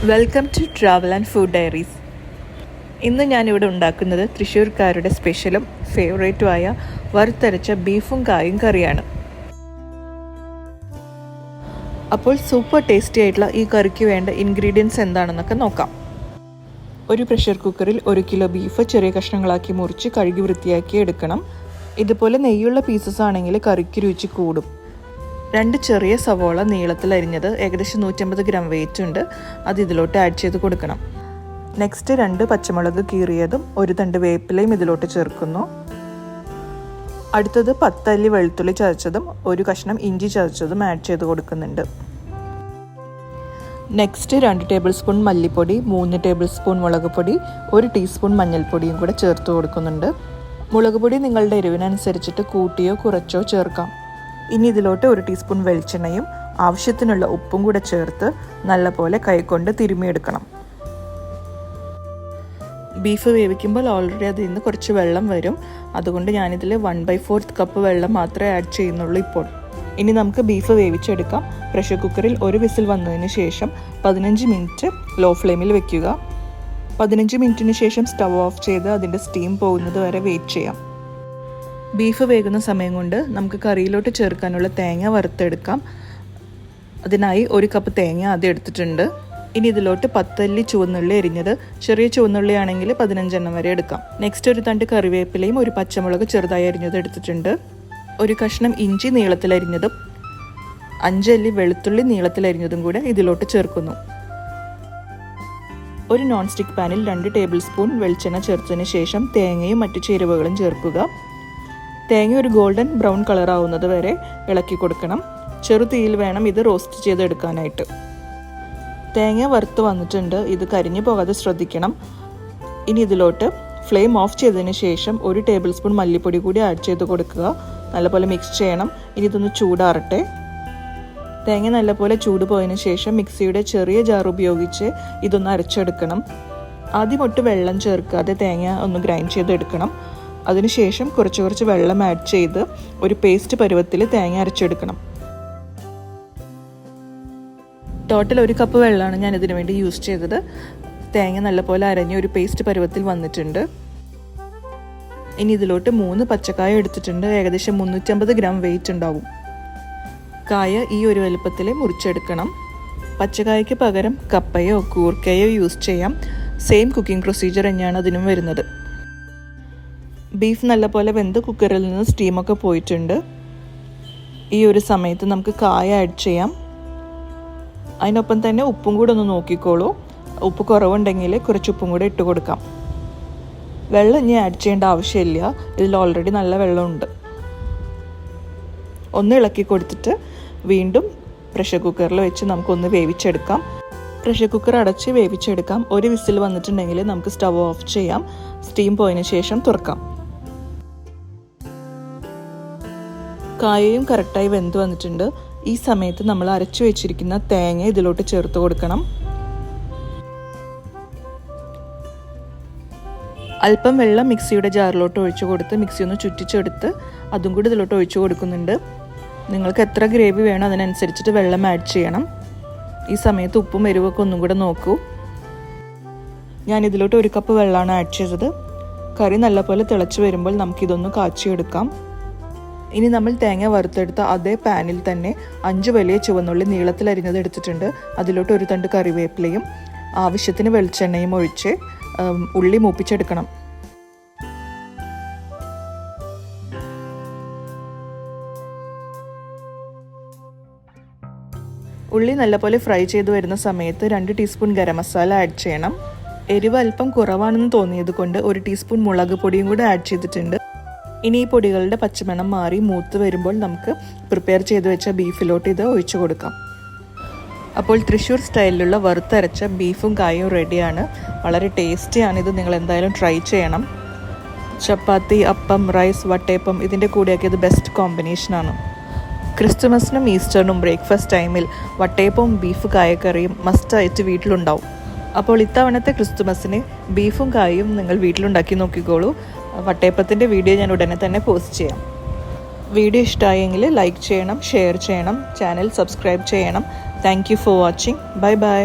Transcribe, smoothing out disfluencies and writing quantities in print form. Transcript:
Welcome to travel and food diaries. ഇന്ന് ഞാനിവിടെ ഉണ്ടാക്കുന്നത് തൃശ്ശൂർക്കാരുടെ സ്പെഷ്യലും ഫേവറേറ്റുമായ വറുത്തരച്ച ബീഫും കായും കറിയാണ്. അപ്പോൾ സൂപ്പർ ടേസ്റ്റി ആയിട്ടുള്ള ഈ കറിക്ക് വേണ്ട ഇൻഗ്രീഡിയൻസ് എന്താണെന്നൊക്കെ നോക്കാം. ഒരു പ്രഷർ കുക്കറിൽ 1 കിലോ ബീഫ് ചെറിയ കഷ്ണങ്ങളാക്കി മുറിച്ച് കഴുകി വൃത്തിയാക്കി എടുക്കണം. ഇതുപോലെ നെയ്യുള്ള പീസസ് ആണെങ്കിൽ കറിക്ക് രുചി കൂടും. 2 ചെറിയ സവോള നീളത്തിൽ അരിഞ്ഞത് ഏകദേശം 150 ഗ്രാം വെയിറ്റ് ഉണ്ട്. അത് ഇതിലോട്ട് ആഡ് ചെയ്ത് കൊടുക്കണം. നെക്സ്റ്റ് 2 പച്ചമുളക് കീറിയതും 1 തണ്ട് വേപ്പിലയും ഇതിലോട്ട് ചേർക്കുന്നു. അടുത്തത് 10 അല്ലി വെളുത്തുള്ളി ചതച്ചതും 1 കഷ്ണം ഇഞ്ചി ചതച്ചതും ആഡ് ചെയ്ത് കൊടുക്കുന്നുണ്ട്. നെക്സ്റ്റ് 2 ടേബിൾ സ്പൂൺ മല്ലിപ്പൊടി, 3 ടേബിൾ സ്പൂൺ മുളക് പൊടി, 1 ടീസ്പൂൺ മഞ്ഞൾപ്പൊടിയും കൂടെ ചേർത്ത് കൊടുക്കുന്നുണ്ട്. മുളക് പൊടി നിങ്ങളുടെ എരിവിനനുസരിച്ചിട്ട് കൂട്ടിയോ കുറച്ചോ ചേർക്കാം. ഇനി ഇതിലോട്ട് 1 ടീസ്പൂൺ വെളിച്ചെണ്ണയും ആവശ്യത്തിനുള്ള ഉപ്പും കൂടെ ചേർത്ത് നല്ലപോലെ കൈകൊണ്ട് തിരുമ്മിയെടുക്കണം. ബീഫ് വേവിക്കുമ്പോൾ ഓൾറെഡി അതിൽ നിന്ന് കുറച്ച് വെള്ളം വരും. അതുകൊണ്ട് ഞാനിതിൽ 1/4 കപ്പ് വെള്ളം മാത്രമേ ആഡ് ചെയ്യുന്നുള്ളൂ ഇപ്പോൾ. ഇനി നമുക്ക് ബീഫ് വേവിച്ചെടുക്കാം. പ്രഷർ കുക്കറിൽ 1 വിസിൽ വന്നതിന് ശേഷം 15 മിനിറ്റ് ലോ ഫ്ലെയിമിൽ വെക്കുക. 15 മിനിറ്റിന് ശേഷം സ്റ്റവ് ഓഫ് ചെയ്ത് അതിൻ്റെ സ്റ്റീം പോകുന്നത് വരെ വെയിറ്റ് ചെയ്യാം. ബീഫ് വേകുന്ന സമയം കൊണ്ട് നമുക്ക് കറിയിലോട്ട് ചേർക്കാനുള്ള തേങ്ങ വറുത്തെടുക്കാം. അതിനായി 1 കപ്പ് തേങ്ങ ആദ്യം എടുത്തിട്ടുണ്ട്. ഇനി ഇതിലോട്ട് 10 അല്ലി ചുവന്നുള്ളി എരിഞ്ഞത്, ചെറിയ ചുവന്നുള്ളി ആണെങ്കിൽ 15 എണ്ണം വരെ എടുക്കാം. നെക്സ്റ്റ് 1 തണ്ട് കറിവേപ്പിലയും 1 പച്ചമുളക് ചെറുതായി അരിഞ്ഞത് എടുത്തിട്ടുണ്ട്. 1 കഷ്ണം ഇഞ്ചി നീളത്തിലരിഞ്ഞതും 5 അല്ലി വെളുത്തുള്ളി നീളത്തിലരിഞ്ഞതും കൂടെ ഇതിലോട്ട് ചേർക്കുന്നു. ഒരു നോൺ സ്റ്റിക്ക് പാനിൽ 2 ടേബിൾ സ്പൂൺ വെളിച്ചെണ്ണ ചേർത്തതിന് ശേഷം തേങ്ങയും മറ്റു ചേരുവകളും ചേർക്കുക. തേങ്ങ ഒരു ഗോൾഡൻ ബ്രൗൺ കളർ ആവുന്നത് വരെ ഇളക്കി കൊടുക്കണം. ചെറുതീയിൽ വേണം ഇത് റോസ്റ്റ് ചെയ്തെടുക്കാനായിട്ട്. തേങ്ങ വറുത്ത് വന്നിട്ടുണ്ട്. ഇത് കരിഞ്ഞു പോകാതെ ശ്രദ്ധിക്കണം. ഇനി ഇതിലോട്ട് ഫ്ലെയിം ഓഫ് ചെയ്തതിന് ശേഷം 1 ടേബിൾ സ്പൂൺ മല്ലിപ്പൊടി കൂടി ആഡ് ചെയ്ത് കൊടുക്കുക. നല്ലപോലെ മിക്സ് ചെയ്യണം. ഇനി ഇതൊന്ന് ചൂടാറട്ടെ. തേങ്ങ നല്ലപോലെ ചൂട് പോയതിന് ശേഷം മിക്സിയുടെ ചെറിയ ജാർ ഉപയോഗിച്ച് ഇതൊന്ന് അരച്ചെടുക്കണം. ആദ്യം ഒട്ട് വെള്ളം ചേർക്കാതെ തേങ്ങ ഒന്ന് ഗ്രൈൻഡ് ചെയ്തെടുക്കണം. അതിനുശേഷം കുറച്ച് വെള്ളം ആഡ് ചെയ്ത് ഒരു പേസ്റ്റ് പരുവത്തിൽ തേങ്ങ അരച്ചെടുക്കണം. ടോട്ടൽ 1 കപ്പ് വെള്ളമാണ് ഞാൻ ഇതിനു വേണ്ടി യൂസ് ചെയ്തത്. തേങ്ങ നല്ലപോലെ അരഞ്ഞ് ഒരു പേസ്റ്റ് പരുവത്തിൽ വന്നിട്ടുണ്ട്. ഇനി ഇതിലോട്ട് 3 പച്ചക്കായ എടുത്തിട്ടുണ്ട്. ഏകദേശം 350 ഗ്രാം വെയിറ്റ് ഉണ്ടാവും. കായ ഈ ഒരു വലുപ്പത്തിൽ മുറിച്ചെടുക്കണം. പച്ചക്കായയ്ക്ക് പകരം കപ്പയോ കൂർക്കയോ യൂസ് ചെയ്യാം. സെയിം കുക്കിംഗ് പ്രൊസീജിയർ തന്നെയാണ് അതിനും വരുന്നത്. ബീഫ് നല്ലപോലെ വെന്ത് കുക്കറിൽ നിന്ന് സ്റ്റീമൊക്കെ പോയിട്ടുണ്ട്. ഈ ഒരു സമയത്ത് നമുക്ക് കായ ആഡ് ചെയ്യാം. അതിനൊപ്പം തന്നെ ഉപ്പും കൂടെ ഒന്ന് നോക്കിക്കോളൂ. ഉപ്പ് കുറവുണ്ടെങ്കിൽ കുറച്ച് ഉപ്പും കൂടെ ഇട്ട് കൊടുക്കാം. വെള്ളം ഇനി ആഡ് ചെയ്യേണ്ട ആവശ്യമില്ല. ഇതിൽ ഓൾറെഡി നല്ല വെള്ളമുണ്ട്. ഒന്ന് ഇളക്കി കൊടുത്തിട്ട് വീണ്ടും പ്രഷർ കുക്കറിൽ വെച്ച് നമുക്കൊന്ന് വേവിച്ചെടുക്കാം. പ്രഷർ കുക്കർ അടച്ച് വേവിച്ചെടുക്കാം. 1 വിസിൽ വന്നിട്ടുണ്ടെങ്കിൽ നമുക്ക് സ്റ്റവ് ഓഫ് ചെയ്യാം. സ്റ്റീം പോയതിന് ശേഷം തുറക്കാം. കായയും കറക്റ്റായി വെന്ത് വന്നിട്ടുണ്ട്. ഈ സമയത്ത് നമ്മൾ അരച്ചു വെച്ചിരിക്കുന്ന തേങ്ങ ഇതിലോട്ട് ചേർത്ത് കൊടുക്കണം. അല്പം വെള്ളം മിക്സിയുടെ ജാറിലോട്ട് ഒഴിച്ചു കൊടുത്ത് മിക്സി ഒന്ന് ചുറ്റിച്ചെടുത്ത് അതും കൂടി ഇതിലോട്ട് ഒഴിച്ചു കൊടുക്കുന്നുണ്ട്. നിങ്ങൾക്ക് എത്ര ഗ്രേവി വേണോ അതിനനുസരിച്ചിട്ട് വെള്ളം ആഡ് ചെയ്യണം. ഈ സമയത്ത് ഉപ്പും എരിവൊക്കെ ഒന്നും കൂടെ നോക്കൂ. ഞാൻ ഇതിലോട്ട് 1 കപ്പ് വെള്ളമാണ് ആഡ് ചെയ്തത്. കറി നല്ലപോലെ തിളച്ച് വരുമ്പോൾ നമുക്കിതൊന്ന് കാച്ചിയെടുക്കാം. ഇനി നമ്മൾ തേങ്ങ വറുത്തെടുത്ത അതേ പാനിൽ തന്നെ 5 വലിയ ചുവന്നുള്ളി നീളത്തിലരിഞ്ഞത് എടുത്തിട്ടുണ്ട്. അതിലോട്ട് 1 തണ്ട് കറിവേപ്പിലയും ആവശ്യത്തിന് വെളിച്ചെണ്ണയും ഒഴിച്ച് ഉള്ളി മൂപ്പിച്ചെടുക്കണം. ഉള്ളി നല്ലപോലെ ഫ്രൈ ചെയ്ത് വരുന്ന സമയത്ത് 2 ടീസ്പൂൺ ഗരം മസാല ആഡ് ചെയ്യണം. എരിവ് അല്പം കുറവാണെന്ന് തോന്നിയത് കൊണ്ട് 1 ടീസ്പൂൺ മുളക് പൊടിയും കൂടെ ആഡ് ചെയ്തിട്ടുണ്ട്. ഇനി ഈ പൊടികളുടെ പച്ചമണം മാറി മൂത്ത് വരുമ്പോൾ നമുക്ക് പ്രിപ്പയർ ചെയ്ത് വെച്ച ബീഫിലോട്ട് ഇത് ഒഴിച്ചു കൊടുക്കാം. അപ്പോൾ തൃശ്ശൂർ സ്റ്റൈലിലുള്ള വറുത്തരച്ച ബീഫും കായും റെഡിയാണ്. വളരെ ടേസ്റ്റിയാണ്. ഇത് നിങ്ങൾ എന്തായാലും ട്രൈ ചെയ്യണം. ചപ്പാത്തി, അപ്പം, റൈസ്, വട്ടയപ്പം ഇതിൻ്റെ കൂടെയൊക്കെ ഇത് ബെസ്റ്റ് കോമ്പിനേഷനാണ്. ക്രിസ്തുമസിനും ഈസ്റ്ററിനും ബ്രേക്ക്ഫാസ്റ്റ് ടൈമിൽ വട്ടയപ്പവും ബീഫ് കായക്കറിയും മസ്റ്റായിട്ട് വീട്ടിലുണ്ടാവും. അപ്പോൾ ഇത്തവണത്തെ ക്രിസ്തുമസിന് ബീഫും കായും നിങ്ങൾ വീട്ടിലുണ്ടാക്കി നോക്കിക്കോളൂ. വട്ടയപ്പത്തിൻ്റെ വീഡിയോ ഞാൻ ഉടനെ തന്നെ പോസ്റ്റ് ചെയ്യാം. വീഡിയോ ഇഷ്ടമായെങ്കിൽ ലൈക്ക് ചെയ്യണം, ഷെയർ ചെയ്യണം, ചാനൽ സബ്സ്ക്രൈബ് ചെയ്യണം. Thank you for watching. Bye bye.